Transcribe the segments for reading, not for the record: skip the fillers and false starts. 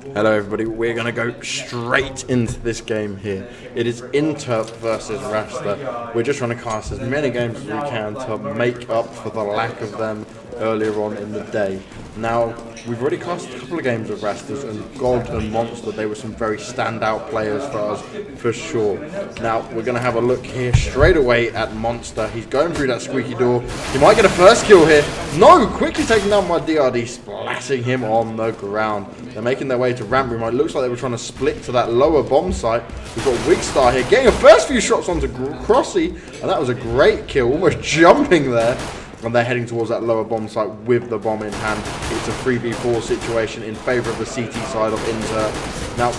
Hello everybody, we're going to go straight into this game here. It is Interp versus Rasta. We're just trying to cast as many games as we can to make up for the lack of them earlier on in the day. Now, we've already cast a couple of games of Rastas, and God and Monster, they were some very standout players for us, for sure. Now, we're going to have a look here straight away at Monster. He's going through that squeaky door. He might get a first kill here. No! Quickly taking down my DRD, splatting him on the ground. They're making their way to ramp room. It looks like they were trying to split to that lower bomb site. We've got Wigstar here, getting a first few shots onto Crossy, and that was a great kill, almost jumping there. And they're heading towards that lower bomb site with the bomb in hand. It's a 3v4 situation in favour of the CT side of Interp. Now,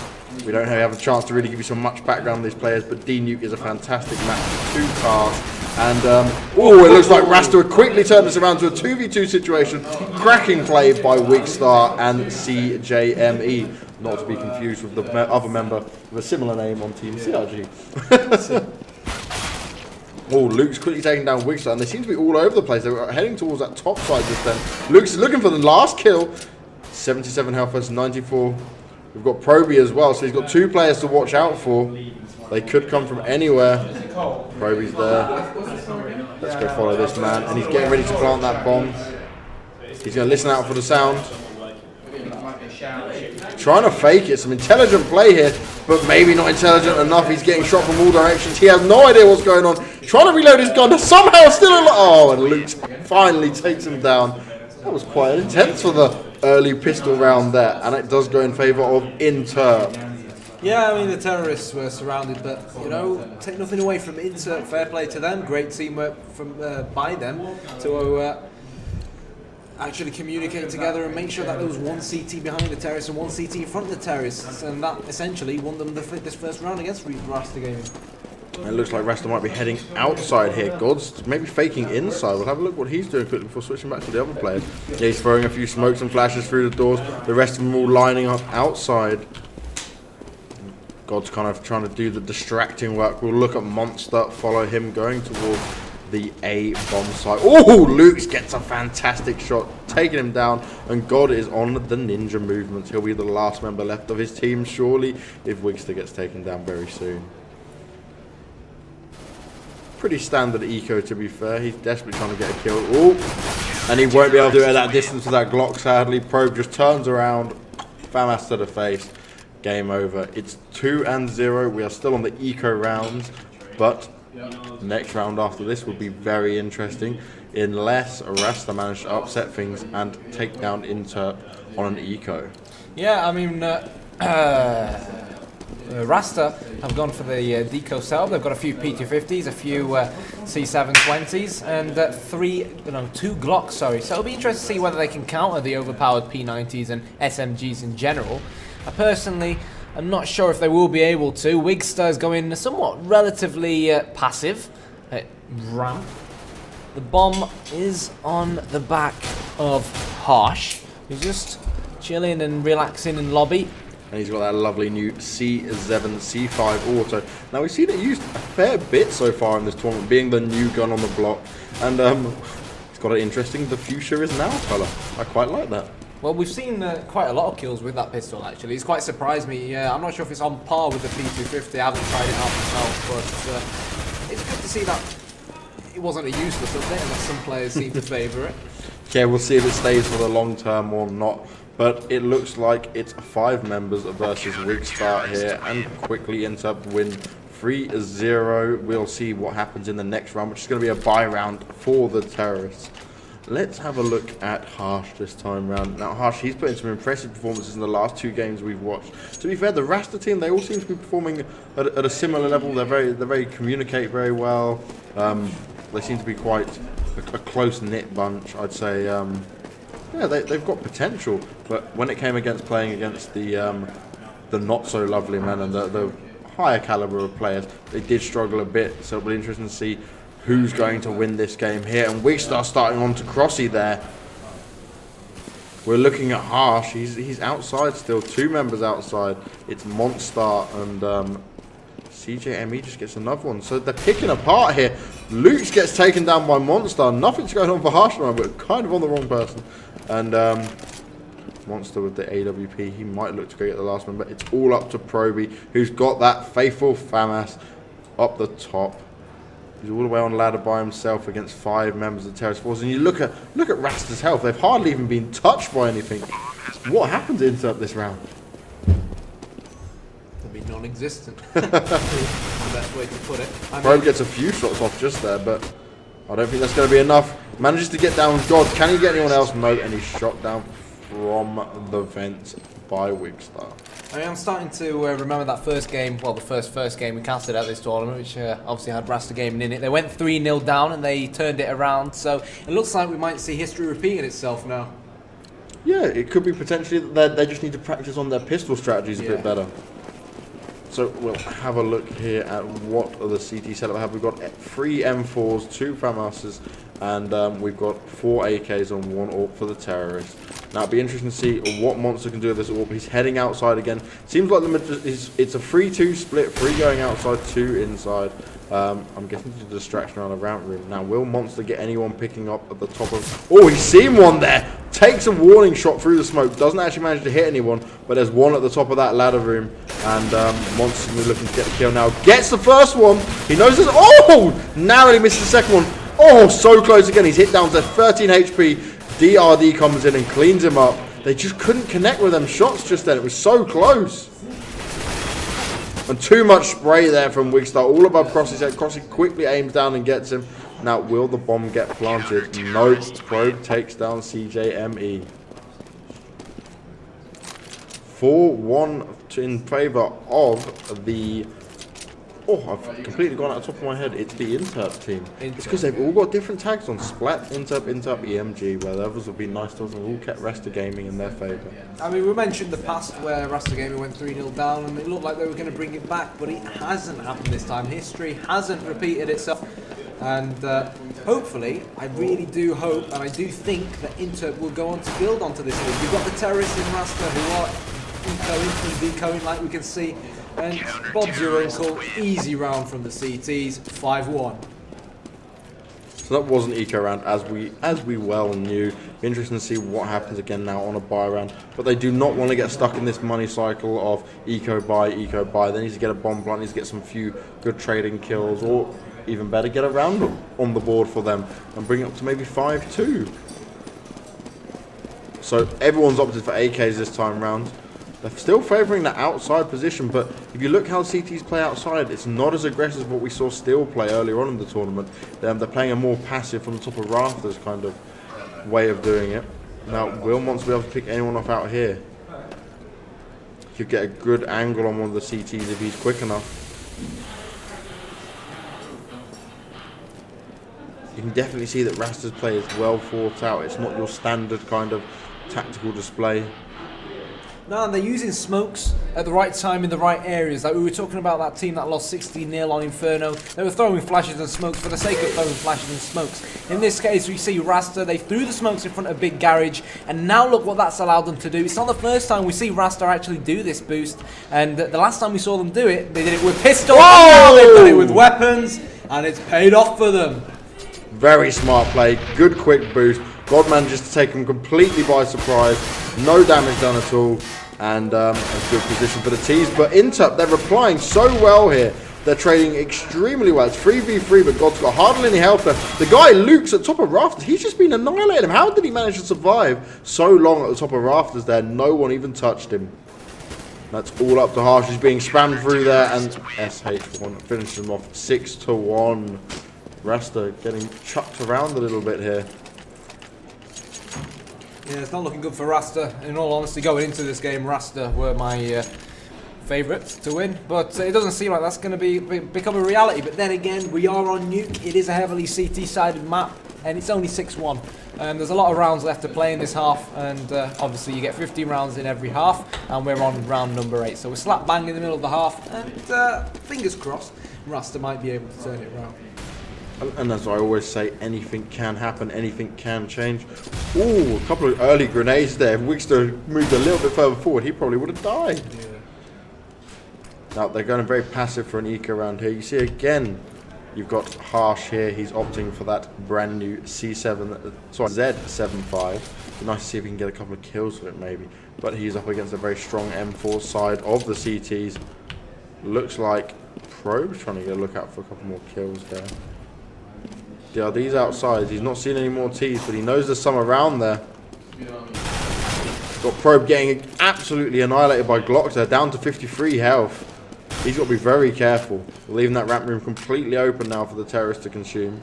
we don't have a chance to really give you so much background on these players, but D-Nuke is a fantastic match to cast. And, oh, it looks like Rasta would quickly turn this around to a 2v2 situation. Cracking play by Wigstar and CJME. Not to be confused with the other member with a similar name on Team CRG. Oh, Luke's quickly taking down Wigstar, and they seem to be all over the place. They were heading towards that top side just then. Luke's looking for the last kill. 77 health versus 94. We've got Proby as well, so he's got two players to watch out for. They could come from anywhere. Proby's there. Let's go follow this man. And he's getting ready to plant that bomb. He's going to listen out for the sound. Trying to fake it. Some intelligent play here, but maybe not intelligent enough. He's getting shot from all directions. He has no idea what's going on. Trying to reload his gun. Somehow still alive. Oh, and Luke finally takes him down. That was quite intense for the early pistol round there. And it does go in favour of Interp. Yeah, I mean, the terrorists were surrounded, but, you know, take nothing away from Interp. Fair play to them. Great teamwork from by them to actually communicate together and make sure that there was one CT behind the terrorists and one CT in front of the terrorists, and that essentially won them this first round against Rasta Gaming. It looks like Rasta might be heading outside here. God's maybe faking inside. We'll have a look what he's doing quickly before switching back to the other players. Yeah, he's throwing a few smokes and flashes through the doors. The rest of them all lining up outside. God's kind of trying to do the distracting work. We'll look at Monster, follow him going towards the A bomb site. Oh, Luke gets a fantastic shot, taking him down, and God is on the ninja movements. He'll be the last member left of his team, surely, if Wigster gets taken down very soon. Pretty standard eco, to be fair. He's desperately trying to get a kill. Oh, and he won't be able to do it at that distance with that Glock, sadly. Probe just turns around, FAMAS to the face. Game over. It's 2-0. We are still on the eco rounds, but next round after this will be very interesting unless Rasta managed to upset things and take down Interp on an eco. Yeah, I mean, Rasta have gone for the deco setup. They've got a few P250s, a few C720s, and two Glocks, sorry. So it'll be interesting to see whether they can counter the overpowered P90s and SMGs in general. I personally am not sure if they will be able to. Wigstar is going somewhat relatively passive at ramp. The bomb is on the back of Harsh, who's just chilling and relaxing in lobby. And he's got that lovely new C7, C5 auto. Now we've seen it used a fair bit so far in this tournament, being the new gun on the block. And it's got an interesting, the future is now colour. I quite like that. Well, we've seen quite a lot of kills with that pistol, actually. It's quite surprised me. I'm not sure if it's on par with the P250. I haven't tried it out myself, but it's good to see that it wasn't a useless update, unless some players seem to favour it. Yeah, we'll see if it stays for the long term or not. But it looks like it's 5 members versus Wigstar here, and quickly Interp win 3-0. We'll see what happens in the next round, which is going to be a bye round for the terrorists. Let's have a look at Harsh this time round. Now, Harsh, he's put in some impressive performances in the last 2 games we've watched. To be fair, the Rasta team, they all seem to be performing at a similar level. They very communicate very well. They seem to be quite a close-knit bunch, I'd say. Yeah, they've got potential, but when it came against playing against the not so lovely men and the higher caliber of players, they did struggle a bit. So it'll be interesting to see who's going to win this game here. And Wigstar starting on to Crossy there. We're looking at Harsh. He's outside still. 2 members outside. It's Monster and CJME just gets another one. So they're picking apart here. Luke gets taken down by Monster. Nothing's going on for Harsh, but kind of on the wrong person. And Monster with the AWP. He might look to go get the last one, but it's all up to Proby, who's got that faithful FAMAS up the top. He's all the way on ladder by himself against 5 members of the Terrorist Force. And you look at Rasta's health. They've hardly even been touched by anything. What happened to Interp this round? They'll be non-existent. That's the best way to put it. Probe gets a few shots off just there, but I don't think that's going to be enough. Manages to get down with God. Can he get anyone else? No, and he's shot down from the vent by Wigstar. I mean, I'm starting to remember that first game, well, the first game we casted at this tournament, which obviously had Rasta gaming in it. They went 3-0 down and they turned it around, so it looks like we might see history repeating itself now. Yeah, it could be potentially that they just need to practice on their pistol strategies a bit better. So we'll have a look here at what the CT setup have. We've got 3 M4s, 2 FAMASs, and we've got 4 AKs on 1 AWP for the terrorists. Now it'll be interesting to see what Monster can do with this AWP. He's heading outside again. Seems like it's a 3-2 split, 3 going outside, 2 inside. I'm guessing it's a distraction around the ramp room. Now, will Monster get anyone picking up at the top of... Oh, he's seen one there! Takes a warning shot through the smoke. Doesn't actually manage to hit anyone, but there's one at the top of that ladder room. And Monster's going to be looking to get the kill now. Gets the first one! He knows this... Oh! Narrowly missed the second one. Oh, so close again. He's hit down to 13 HP. DRD comes in and cleans him up. They just couldn't connect with them shots just then. It was so close. And too much spray there from Wigstar, all above Crossy's head. Crossy quickly aims down and gets him. Now, will the bomb get planted? No. Probe takes down CJME. 4-1 in favour of the... Oh, I've completely gone out the top of my head. It's the Interp team. It's because they've all got different tags on. Splat, Interp, EMG, where the others would be nice to us and all kept Rasta Gaming in their favour. I mean, we mentioned the past where Rasta Gaming went 3-0 down and it looked like they were going to bring it back, but it hasn't happened this time. History hasn't repeated itself. And hopefully, I really do hope and I do think that Interp will go on to build onto this league. We've got the terrorists in Rasta who are ecoing and decoing like we can see. And Bob's your uncle, easy round from the CTs, 5-1. So that wasn't eco round, as we well knew. Be interesting to see what happens again now on a buy round. But they do not want to get stuck in this money cycle of eco buy. They need to get a bomb plant, need to get some few good trading kills, or even better, get a round on the board for them and bring it up to maybe 5-2. So everyone's opted for AKs this time round. They're still favouring the outside position, but if you look how CTs play outside, it's not as aggressive as what we saw Steel play earlier on in the tournament. They're playing a more passive from the top of rafters kind of way of doing it. Now, will Monster be able to pick anyone off out here? Could get a good angle on one of the CTs if he's quick enough. You can definitely see that Rasta's play is well thought out. It's not your standard kind of tactical display. No, and they're using smokes at the right time in the right areas. Like we were talking about that team that lost 16-0 on Inferno. They were throwing flashes and smokes for the sake of throwing flashes and smokes. In this case, we see Rasta. They threw the smokes in front of Big Garage, and now look what that's allowed them to do. It's not the first time we see Rasta actually do this boost, and the last time we saw them do it, they did it with pistols. Now they've done it with weapons, and it's paid off for them. Very smart play, good quick boost. God manages to take him completely by surprise. No damage done at all. And a good position for the T's. But Interp, they're replying so well here. They're trading extremely well. It's 3v3, but God's got hardly any health left. The guy, Luke's at top of rafters. He's just been annihilated. How did he manage to survive so long at the top of rafters there? No one even touched him. That's all up to Harsh. He's being spammed through there. And SH1 finishes him off 6-1. Rasta getting chucked around a little bit here. Yeah, it's not looking good for Rasta. In all honesty, going into this game, Rasta were my favourites to win. But it doesn't seem like that's going to become a reality. But then again, we are on Nuke. It is a heavily CT-sided map, and it's only 6-1. There's a lot of rounds left to play in this half, and obviously you get 15 rounds in every half, and we're on round number 8. So we're slap bang in the middle of the half, and fingers crossed, Rasta might be able to turn it around. And as I always say, anything can happen, anything can change. Ooh, a couple of early grenades there. If Wigster moved a little bit further forward, he probably would have died. Yeah. Now, they're going very passive for an eco around here. You see again, You've got Harsh here. He's opting for that brand new Z75. Be nice to see if he can get a couple of kills with it, maybe. But he's up against a very strong M4 side of the CTs. Looks like Probe's trying to get a look out for a couple more kills there. Yeah, these outside. He's not seen any more T's, but he knows there's some around there. Got Probe getting absolutely annihilated by Glocks there, down to 53 health. He's got to be very careful. We're leaving that ramp room completely open now for the terrorists to consume.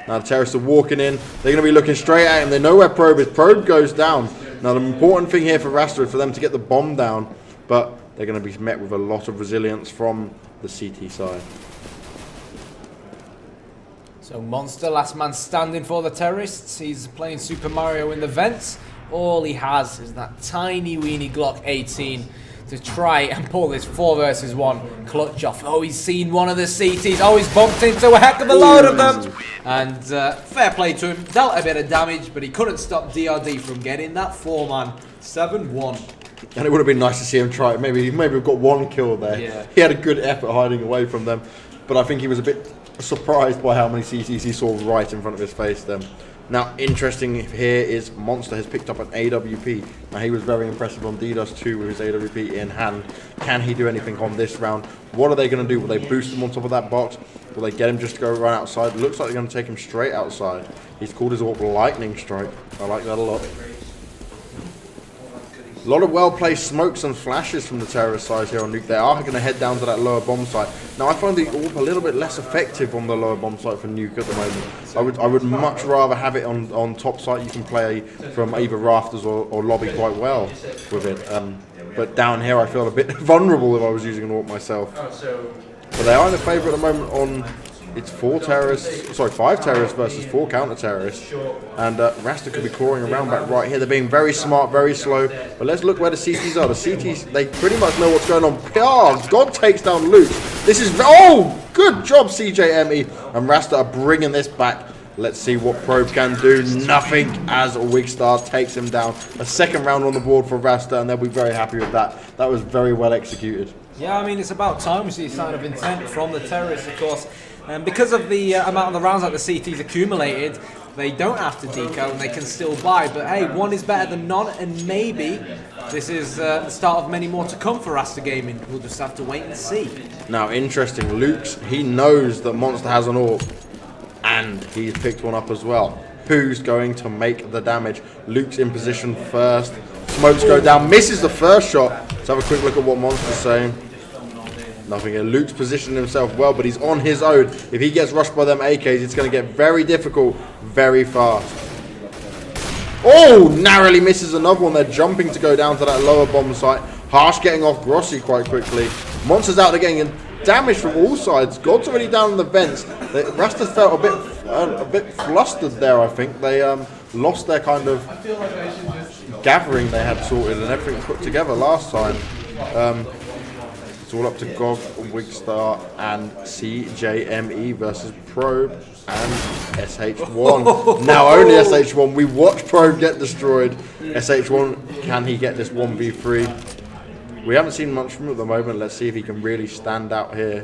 Now the terrorists are walking in. They're going to be looking straight at him. They know where Probe is. Probe goes down. Now the important thing here for Rasta is for them to get the bomb down, but they're going to be met with a lot of resilience from the CT side. So Monster, last man standing for the terrorists. He's playing Super Mario in the vents. All he has is that tiny weeny Glock 18 to try and pull this 4 versus 1 clutch off. Oh, he's seen one of the CTs. Oh, he's bumped into a heck of a load of them. And fair play to him. Dealt a bit of damage, but he couldn't stop DRD from getting that 4-man 7-1. And it would have been nice to see him try it. Maybe we've got 1 kill there. Yeah. He had a good effort hiding away from them. But I think he was a bit surprised by how many CTs he saw right in front of his face then. Now, interesting here is Monster has picked up an AWP. Now, he was very impressive on DDoS 2 with his AWP in hand. Can he do anything on this round? What are they going to do? Will they boost him on top of that box? Will they get him just to go run outside? Looks like they're going to take him straight outside. He's called his AWP Lightning Strike. I like that a lot. A lot of well-placed smokes and flashes from the terrorist side here on Nuke. They are going to head down to that lower bomb site. Now, I find the AWP a little bit less effective on the lower bomb site for Nuke at the moment. I would much rather have it on top site. You can play from either rafters or lobby quite well with it. But down here, I feel a bit vulnerable if I was using an AWP myself. But they are in the favour at the moment on... It's 5 terrorists versus 4 counter-terrorists. And Rasta could be clawing around back right here. They're being very smart, very slow. But let's look where the CTs are. The CTs, they pretty much know what's going on. Oh, God takes down Luke. This is... Oh, good job, CJME. And Rasta are bringing this back. Let's see what Probe can do. Nothing as Wigstar takes him down. A second round on the board for Rasta, and they'll be very happy with that. That was very well executed. Yeah, I mean, it's about time we see a sign of intent from the terrorists, of course. Because of the amount of the rounds that the CT's accumulated, they don't have to deco and they can still buy. But hey, one is better than none, and maybe this is the start of many more to come for Rasta Gaming. We'll just have to wait and see. Now, interesting, Luke's, he knows that Monster has an AWP, and he's picked one up as well. Who's going to make the damage? Luke's in position first. Smokes go down, misses the first shot. Let's have a quick look at what Monster's saying. Nothing here. Luke's positioned himself well, but he's on his own. If he gets rushed by them AKs, it's going to get very difficult very fast. Oh, narrowly misses another one. They're jumping to go down to that lower bomb site. Harsh getting off Grossi quite quickly. Monster's out there getting damage from all sides. God's already down in the vents. Rasta felt a bit flustered there, I think. They lost their kind of gathering they had sorted and everything put together last time. It's all up to Gog, Wigstar, and CJME versus Probe and SH1. Now only SH1. We watch Probe get destroyed. SH1, can he get this 1v3? We haven't seen much from him at the moment. Let's see if he can really stand out here.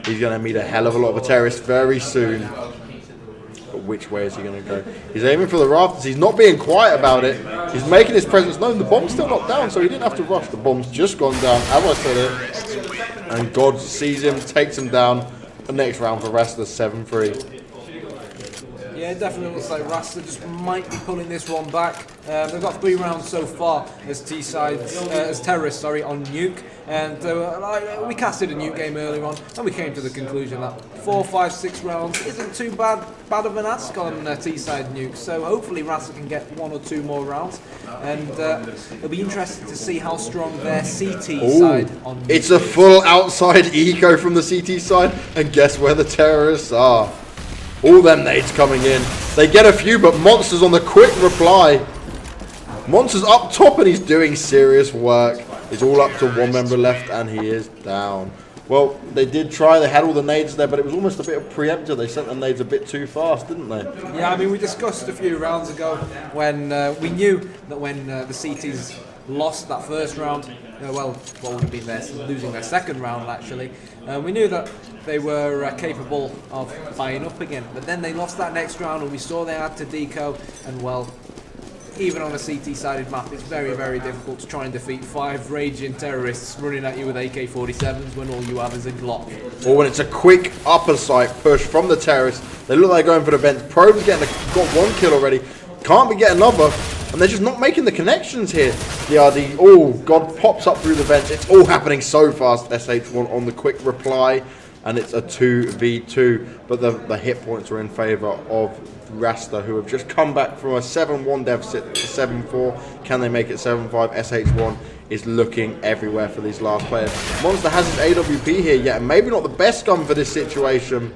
He's going to meet a hell of a lot of terrorists very soon. But which way is he going to go? He's aiming for the rafters. He's not being quiet about it. He's making his presence known. The bomb's still not down, so he didn't have to rush. The bomb's just gone down, as I said it. And God sees him, takes him down. The next round for Rasta, 7-3. Yeah, it definitely looks like Rasta just might be pulling this one back. They've got 3 rounds so far as terrorists, on Nuke, and we casted a Nuke game earlier on, and we came to the conclusion that 4, 5, 6 rounds isn't too bad of an ask on T-side Nuke. So hopefully Rasta can get 1 or 2 more rounds, and it'll be interesting to see how strong their CT side on Nuke. It's a full outside eco from the CT side, and guess where the terrorists are? All them nades coming in. They get a few, but Monster's on the quick reply. Monster's up top and he's doing serious work. It's all up to 1 member left and he is down. Well, they did try. They had all the nades there, but it was almost a bit of preemptive. They sent the nades a bit too fast, didn't they? Yeah, I mean, we discussed a few rounds ago when we knew that when the CTs lost that first round. Well, what would have been losing their second round actually. We knew that they were capable of buying up again, but then they lost that next round, and we saw they had to deco, and well, even on a CT-sided map, it's very, very difficult to try and defeat 5 raging terrorists running at you with AK-47s when all you have is a Glock. Or when it's a quick upper side push from the terrorists, they look like they're going for the vents. Probe's got 1 kill already, can't be getting another, and they're just not making the connections here. The RD, oh god, pops up through the vents. It's all happening so fast. SH1 on the quick reply, and it's a 2v2, but the hit points are in favour of Rasta, who have just come back from a 7-1 deficit to 7-4. Can they make it 7-5? SH1 is looking everywhere for these last players. Monster has his AWP here yet, and maybe not the best gun for this situation.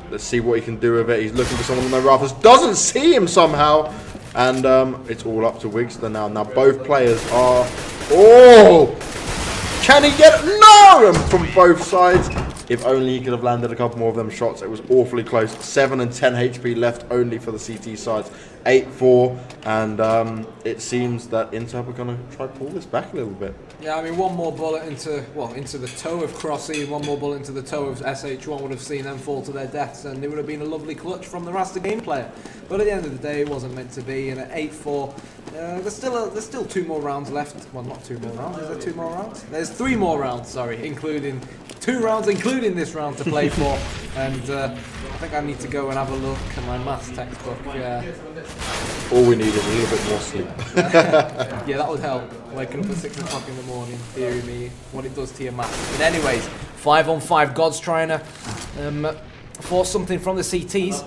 Let's see what he can do with it. He's looking for someone on the rafters. Doesn't see him somehow. And it's all up to Wigster now. Now both players are... Oh! Can he get... No! And from both sides. If only he could have landed a couple more of them shots. It was awfully close. 7 and 10 HP left only for the CT sides. 8-4. And it seems that Interp are going to try to pull this back a little bit. Yeah, I mean, one more bullet into the toe of Crossy, one more bullet into the toe of SH1 would have seen them fall to their deaths, and it would have been a lovely clutch from the Rasta game player. But at the end of the day, it wasn't meant to be, and at 8-4, there's still 2 more rounds left. Well, not 2 more rounds. Is there 2 more rounds? There's 3 more rounds, sorry, including 2 rounds, including this round to play for. And I think I need to go and have a look at my maths textbook. All we need is a little bit more sleep. Yeah, that would help. Waking up at 6 o'clock in the morning, dearie me, what it does to your maths. But anyways, 5-on-5, God's trying to force something from the CTs.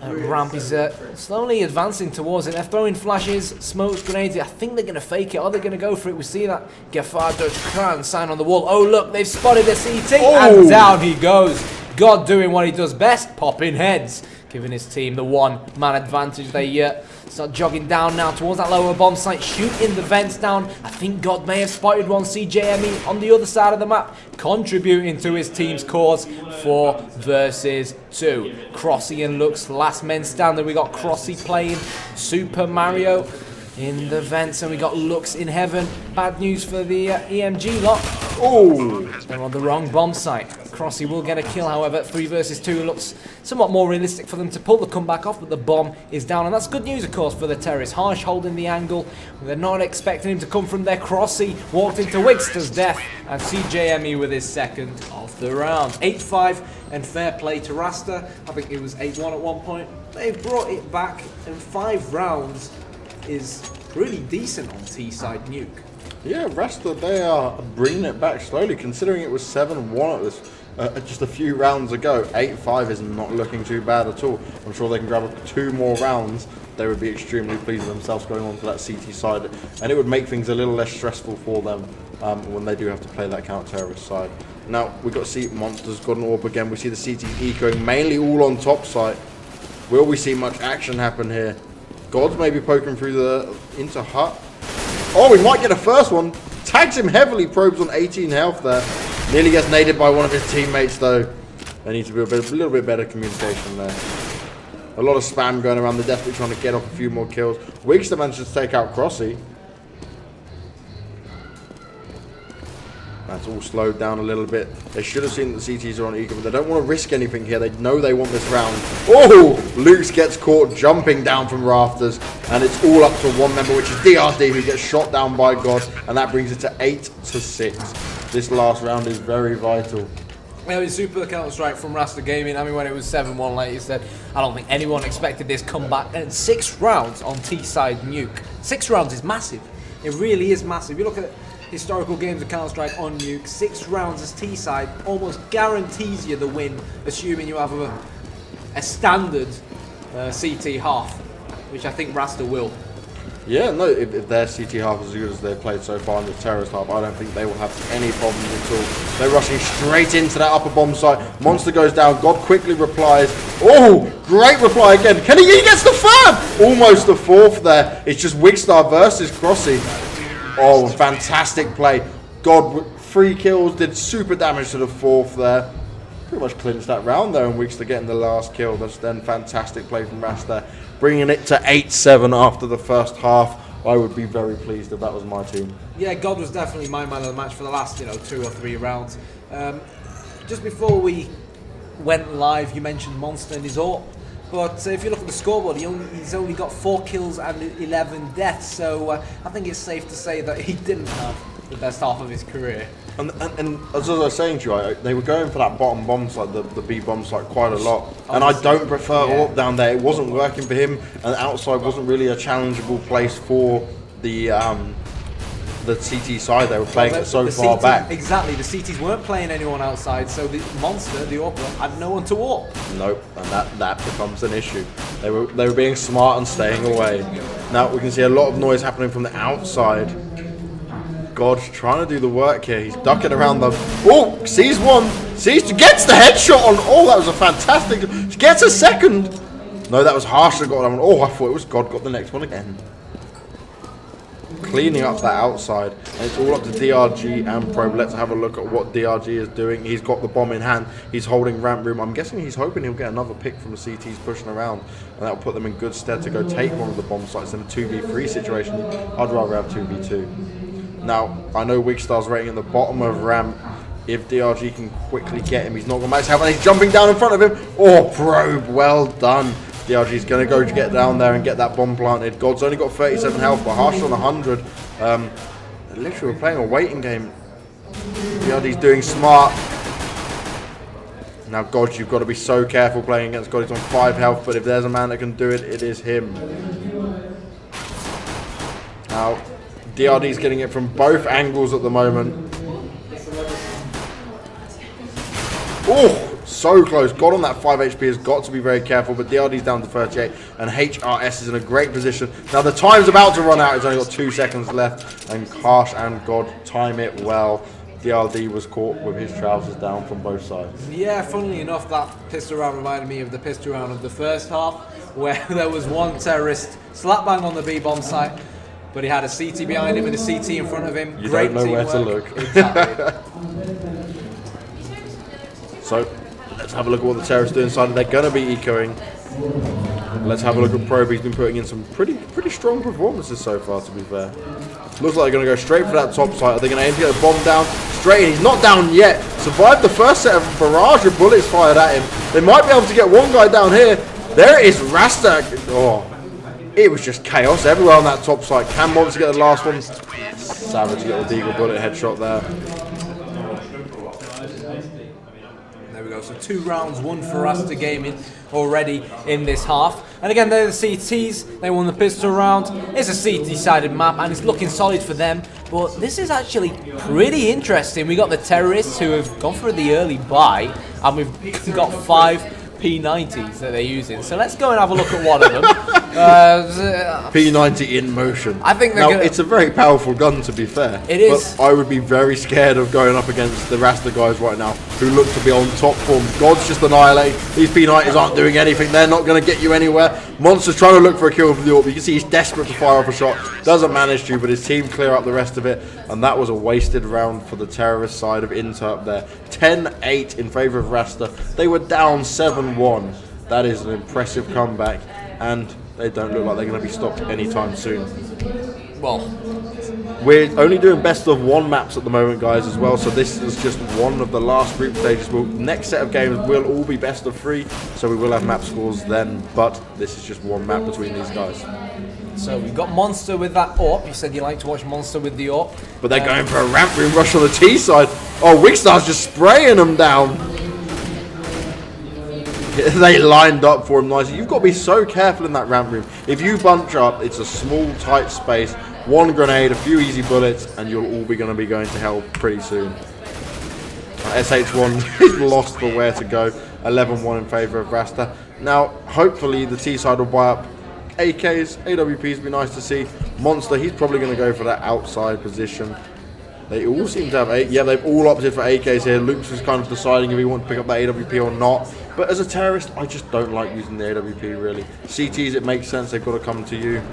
Ramp is slowly advancing towards it. They're throwing flashes, smokes, grenades. I think they're going to fake it. Are they going to go for it? We see that Gafar does Kran sign on the wall. Oh, look, they've spotted the CT. Oh. And down he goes. God doing what he does best, popping heads. Giving his team the 1-man advantage. They start jogging down now towards that lower bomb site, shooting the vents down. I think God may have spotted one. CJME on the other side of the map, contributing to his team's cause. 4 versus 2. Crossy and Lux, last men standing. We got Crossy playing Super Mario in the vents, and we got Lux in heaven. Bad news for the EMG lot. Oh, they're on the wrong bomb site. Crossy will get a kill, however. 3 versus 2 looks somewhat more realistic for them to pull the comeback off, but the bomb is down, and that's good news, of course, for the terrorists. Harsh holding the angle. They're not expecting him to come from there. Crossy walked into Wigster's death, and CJME with his second of the round. 8-5, and fair play to Rasta. I think it was 8-1 at one point. They've brought it back, and 5 rounds is really decent on T-side nuke. Yeah, Rasta, they are bringing it back slowly, considering it was 7-1 at this just a few rounds ago. 8-5 is not looking too bad at all. I'm sure they can grab 2 more rounds. They would be extremely pleased with themselves going on to that CT side, and it would make things a little less stressful for them when they do have to play that counter-terrorist side. Now, we've got to see Monster's got an orb again. We see the CT ecoing mainly all on top site. Will we see much action happen here? God's maybe poking through into hut. Oh, we might get a first one. Tags him heavily, probes on 18 health there. Nearly gets naded by one of his teammates though. There needs to be a little bit better communication there. A lot of spam going around. They're definitely trying to get off a few more kills. Wigster manages to take out Crossy. That's all slowed down a little bit. They should have seen that the CTs are on eco, but they don't want to risk anything here. They know they want this round. Oh! Luke's gets caught jumping down from rafters, and it's all up to one member, which is DRD, who gets shot down by God, and that brings it to 8-6. This last round is very vital. Yeah, it's super Counter-Strike from Rasta Gaming. I mean, when it was 7-1, like you said, I don't think anyone expected this comeback. And 6 rounds on T-side nuke. 6 rounds is massive. It really is massive. You look at historical games of Counter-Strike on nuke, 6 rounds as T-side almost guarantees you the win, assuming you have a standard CT half, which I think Rasta will. Yeah, no, if their CT half is as good as they've played so far in the terrorist half, I don't think they will have any problems at all. They're rushing straight into that upper bomb site. Monster goes down. God quickly replies. Oh, great reply again. Can he gets the 3rd! Almost the 4th there. It's just Wigstar versus Crossy. Oh, fantastic play. God, 3 kills, did super damage to the 4th there. Pretty much clinched that round there, and Wigster getting the last kill. That's then fantastic play from Rasta, bringing it to 8-7 after the first half I would be very pleased if that was my team. Yeah, God was definitely my man of the match for the last 2 or 3 rounds. Just before we went live, you mentioned Monster and his AWP. But if you look at the scoreboard, he's only got 4 kills and 11 deaths. So I think it's safe to say that he didn't have the best half of his career. And as I was saying to you, they were going for that bottom bomb site, the B bomb site, quite a lot. And I don't prefer AWP down there. It wasn't working for him, and outside wasn't really a challengeable place for the CT side. They were playing it so far back. Exactly, the CTs weren't playing anyone outside, so the Monster, the AWP, had no one to AWP. Nope, and that becomes an issue. They were being smart and staying away. Now we can see a lot of noise happening from the outside. God trying to do the work here. He's ducking around them. Oh, sees one. Gets the headshot on. Oh, that was a fantastic. Gets a second. No, that was harsh that got that one. Oh, I thought it was God got the next one again. Cleaning up that outside. And it's all up to DRG and Probe. Let's have a look at what DRG is doing. He's got the bomb in hand. He's holding ramp room. I'm guessing he's hoping he'll get another pick from the CTs pushing around. And that'll put them in good stead to go take one of the bomb sites in a 2v3 situation. I'd rather have 2v2. Now, I know Wigstar's rating in the bottom of ramp. If DRG can quickly get him, he's not going to max health, and he's jumping down in front of him. Oh, Probe, well done. DRG's going to go to get down there and get that bomb planted. God's only got 37 health, but Harsh on 100. Literally, we're playing a waiting game. DRG's doing smart. Now, God, you've got to be so careful playing against God. He's on 5 health, but if there's a man that can do it, it is him. Now, DRD's getting it from both angles at the moment. Oh, so close. God on that 5 HP has got to be very careful, but DRD's down to 38, and HRS is in a great position. Now the time's about to run out. It's only got 2 seconds left, and Harsh and God time it well. DRD was caught with his trousers down from both sides. Yeah, funnily enough, that pistol round reminded me of the pistol round of the first half, where there was one terrorist slap bang on the B-bomb site, but he had a CT behind him and a CT in front of him. You Great don't know where to teamwork. look. Exactly. So, let's have a look at what the terrorists do inside. They're going to be ecoing. Let's have a look at Probe. He's been putting in some pretty strong performances so far, to be fair. Looks like they're going to go straight for that top site. Are they going to aim to get the bomb down? Straight in. He's not down yet. Survived the first set of barrage of bullets fired at him. They might be able to get one guy down here. There it is, Rasta. Oh. It was just chaos everywhere on that top side. Can Monster get the last one? Savage little deagle bullet headshot there. There we go. So 2 rounds, 1 for Rasta Gaming already in this half. And again, they're the CTs. They won the pistol round. It's a CT-sided map, and it's looking solid for them. But this is actually pretty interesting. We got the terrorists who have gone for the early buy, and we've got 5 P90s that they're using. So let's go and have a look at one of them. P90 in motion. I think now, it's a very powerful gun, to be fair. It is. But I would be very scared of going up against the Rasta guys right now, who look to be on top form. God's just annihilating. These P90s aren't doing anything. They're not going to get you anywhere. Monster's trying to look for a kill from the AWP. You can see he's desperate to fire off a shot. Doesn't manage to, but his team clear up the rest of it. And that was a wasted round for the terrorist side of Interp there. 10-8 in favour of Rasta. They were down 7-1. That is an impressive comeback. And they don't look like they're going to be stopped anytime soon. Well, we're only doing best of 1 maps at the moment, guys, as well. So this is just one of the last group stages. Next set of games will all be best of 3, so we will have map scores then. But this is just 1 map between these guys. So we've got Monster with that AWP. You said you like to watch Monster with the AWP. But they're going for a ramp room rush on the T side. Oh, Wigstar's just spraying them down. They lined up for him nicely. You've got to be so careful in that ramp room. If you bunch up, it's a small, tight space. 1 grenade, a few easy bullets, and you'll all be going to be going to hell pretty soon. SH1 is lost for where to go. 11-1 in favour of Rasta. Now, hopefully, the T side will buy up AKs, AWPs. Be nice to see. Monster, he's probably going to go for that outside position. They all seem to have yeah, they've all opted for AKs here. Luke's was kind of deciding if he wanted to pick up that AWP or not. But as a terrorist, I just don't like using the AWP, really. CTs, it makes sense. They've got to come to you.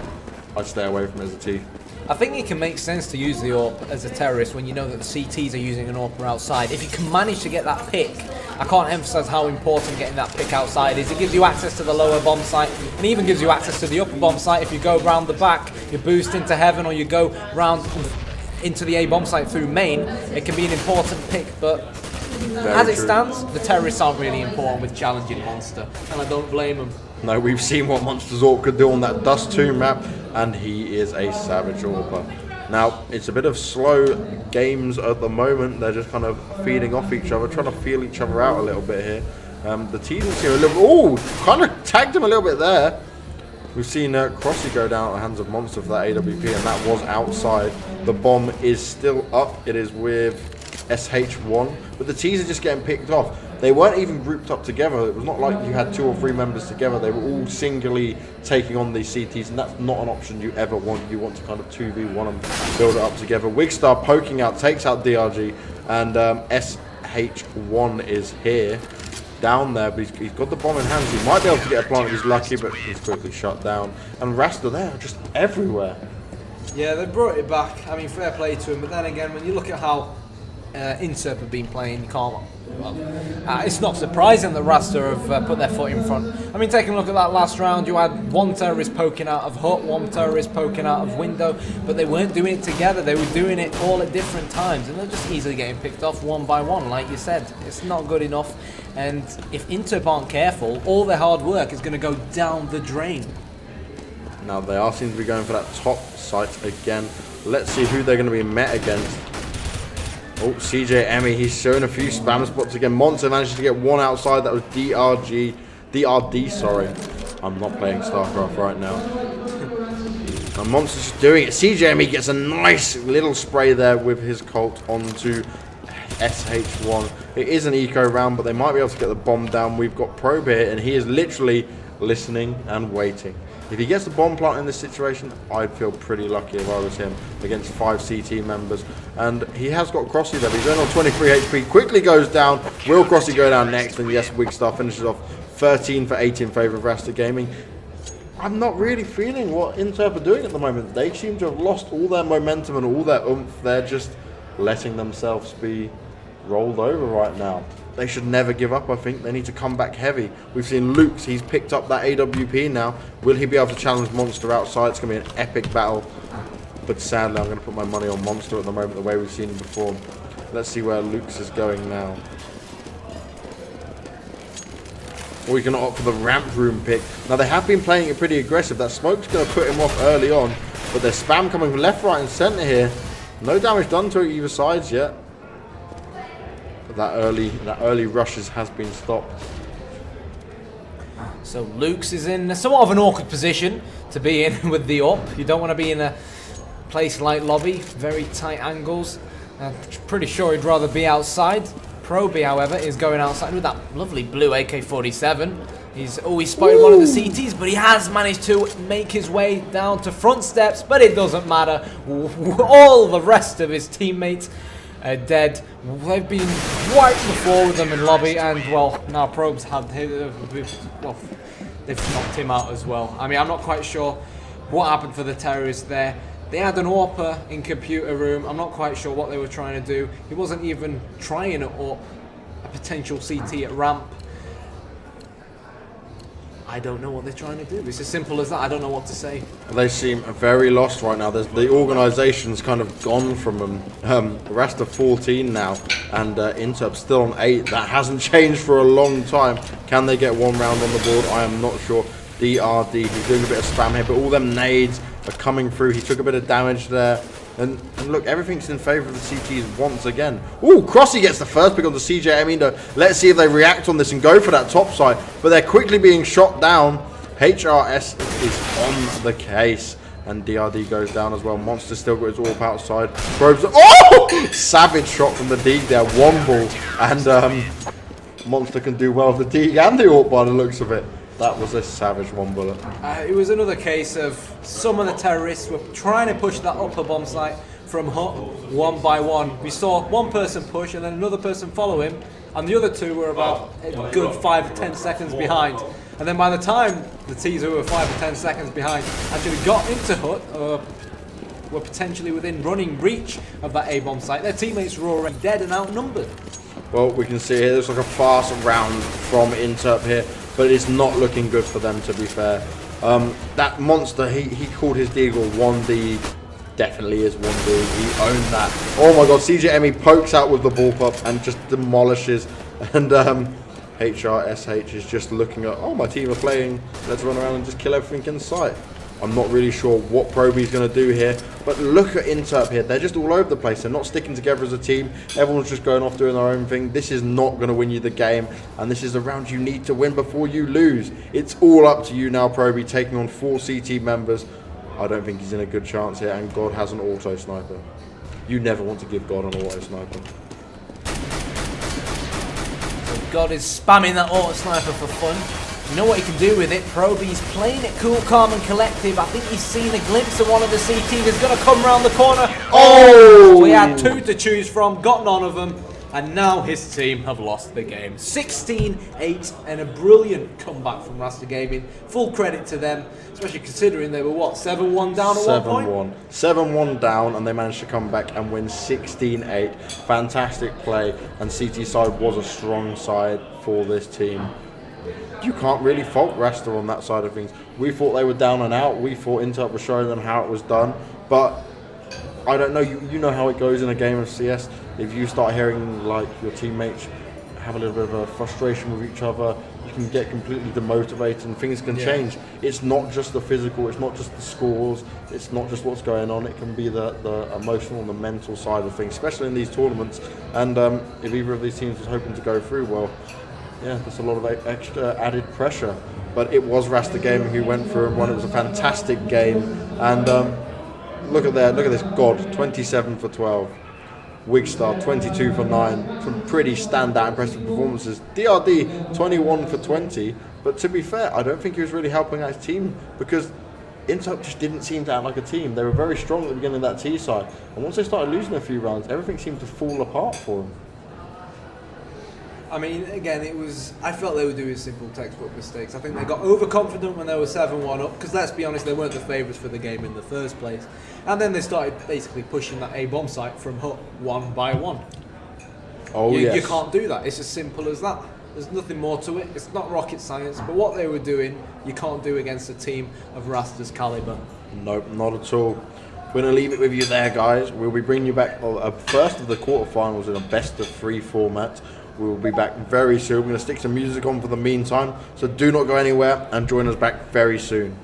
I'd stay away from it as a T. I think it can make sense to use the AWP as a terrorist when you know that the CTs are using an AWP outside. If you can manage to get that pick I can't emphasize how important getting that pick outside is. It gives you access to the lower bomb site, and even gives you access to the upper bomb site. If you go round the back, you boost into heaven, or you go round into the A bomb site through main, it can be an important pick, but as it stands, the terrorists aren't really important with challenging Monster, and I don't blame them. No, we've seen what Monster's AWP could do on that Dust 2 map, and he is a savage AWPer. Now, it's a bit of slow games at the moment. They're just kind of feeding off each other, trying to feel each other out a little bit here. The teasers here a little... kind of tagged him a little bit there. We've seen Crossy go down at the hands of Monster for that AWP, and that was outside. The bomb is still up. It is with SH1, but the teas are just getting picked off. They weren't even grouped up together. It was not like you had 2 or 3 members together. They were all singly taking on these CTs, and that's not an option you ever want. You want to kind of 2v1 them, build it up together. Wigstar poking out, takes out DRG, and SH1 is here, down there, but he's got the bomb in hand. He might be able to get a plant if he's lucky, but he's quickly shut down. And Rasta there, just everywhere. Yeah, they brought it back. I mean, fair play to him, but then again, when you look at how Interp have been playing, you can't... it's not surprising that Rasta have put their foot in front. I mean, taking a look at that last round, you had one terrorist poking out of hut, one terrorist poking out of window, but they weren't doing it together. They were doing it all at different times, and they're just easily getting picked off one by one, like you said. It's not good enough, and if Interp aren't careful, all their hard work is going to go down the drain. Now, they are seem to be going for that top site again. Let's see who they're going to be met against. Oh, CJ Emmy, he's showing a few spam spots again. Monster managed to get one outside. That was DRD, sorry. I'm not playing StarCraft right now. And Monster's just doing it. CJ Emmy gets a nice little spray there with his Colt onto SH1. It is an eco round, but they might be able to get the bomb down. We've got Probe here, and he is literally listening and waiting. If he gets the bomb plant in this situation, I'd feel pretty lucky if I was him against 5 CT members. And he has got Crossy there, but he's only on 23 HP. Quickly goes down. Will Crossy go down next? And yes, Wigstar finishes off 13 for 8 in favour of Rasta Gaming. I'm not really feeling what Interp are doing at the moment. They seem to have lost all their momentum and all their oomph. They're just letting themselves be rolled over right now. They should never give up, I think. They need to come back heavy. We've seen Luke's, he's picked up that AWP now. Will he be able to challenge Monster outside? It's going to be an epic battle. But sadly, I'm going to put my money on Monster at the moment, the way we've seen him before. Let's see where Luke's is going now. Or we can opt for the ramp room pick. Now, they have been playing it pretty aggressive. That smoke's going to put him off early on. But there's spam coming from left, right, and centre here. No damage done to either sides yet. That early rushes has been stopped. So Luke's is in somewhat of an awkward position to be in with the AWP. You don't want to be in a place like lobby, very tight angles. Pretty sure he'd rather be outside. Proby, however, is going outside with that lovely blue AK-47. He's always spotted one of the CTs, but he has managed to make his way down to front steps, but it doesn't matter. All the rest of his teammates dead. They've been right before with them in lobby, and well, now Probes had well, they've knocked him out as well. I mean, I'm not quite sure what happened for the terrorists there. They had an AWPer in computer room. I'm not quite sure what they were trying to do. He wasn't even trying to AWP a potential CT at ramp. I don't know what they're trying to do. It's as simple as that. I don't know what to say. They seem very lost right now. The organisation's kind of gone from them. Rasta 14 now, and Interp still on 8. That hasn't changed for a long time. Can they get one round on the board? I am not sure. DRD, he's doing a bit of spam here, but all them nades are coming through. He took a bit of damage there. And look, everything's in favour of the CTs once again. Ooh, Crossy gets the first pick on the CJ. I mean, let's see if they react on this and go for that top side. But they're quickly being shot down. HRS is on the case. And DRD goes down as well. Monster still got his AWP outside. Probes. Oh! Savage shot from the Deeg there. Womble. And Monster can do well with the Deeg and the AWP by the looks of it. That was a savage one bullet. It was another case of some of the terrorists were trying to push that upper bomb site from hut one by one. We saw one person push and then another person follow him, and the other two were about a good 5 to 10 seconds behind. And then by the time the T's who were 5 to 10 seconds behind actually got into hut, were potentially within running reach of that A-bomb site, their teammates were already dead and outnumbered. Well, we can see here, there's like a fast round from Interp here, but it's not looking good for them, to be fair. That monster, he called his deagle 1D, definitely is 1D, he owned that. Oh my god, CJME pokes out with the ball pop and just demolishes, and HRSH is just looking at, oh, my team are playing, let's run around and just kill everything in sight. I'm not really sure what Proby's going to do here, but look at Interp here. They're just all over the place. They're not sticking together as a team. Everyone's just going off doing their own thing. This is not going to win you the game, and this is the round you need to win before you lose. It's all up to you now, Proby, taking on 4 CT members. I don't think he's in a good chance here, and God has an auto sniper. You never want to give God an auto sniper. God is spamming that auto sniper for fun. You know what he can do with it? Proby's playing it cool, calm and collective. I think he's seen a glimpse of one of the CTs. He's going to come around the corner. Oh! So he had 2 to choose from, got none of them. And now his team have lost the game. 16-8 and a brilliant comeback from Rasta Gaming. Full credit to them, especially considering they were, what, 7-1 down at one point? 7-1 down, and they managed to come back and win 16-8. Fantastic play, and CT side was a strong side for this team. You can't really fault Rasta on that side of things. We thought they were down and out. We thought Interp was showing them how it was done. But I don't know. You know how it goes in a game of CS. If you start hearing like your teammates have a little bit of a frustration with each other, you can get completely demotivated and things can change. It's not just the physical. It's not just the scores. It's not just what's going on. It can be the emotional and the mental side of things, especially in these tournaments. And if either of these teams was hoping to go through, well, yeah, there's a lot of extra added pressure. But it was Rasta Gaming who went through and won. It was a fantastic game. And look at this, God, 27 for 12. Wigstar, 22 for 9. Some pretty standout, impressive performances. DRD, 21 for 20. But to be fair, I don't think he was really helping out his team because Interp just didn't seem to act like a team. They were very strong at the beginning of that T side. And once they started losing a few rounds, everything seemed to fall apart for them. I mean, again, I felt they were doing simple textbook mistakes. I think they got overconfident when they were 7-1 up, because let's be honest, they weren't the favourites for the game in the first place. And then they started basically pushing that A-bomb site from hut 1 by 1. Oh, yes. You can't do that. It's as simple as that. There's nothing more to it. It's not rocket science. But what they were doing, you can't do against a team of Rasta's calibre. Nope, not at all. We're going to leave it with you there, guys. We'll be bringing you back first of the quarterfinals in a best-of-3 format. We will be back very soon. We're going to stick some music on for the meantime, so do not go anywhere and join us back very soon.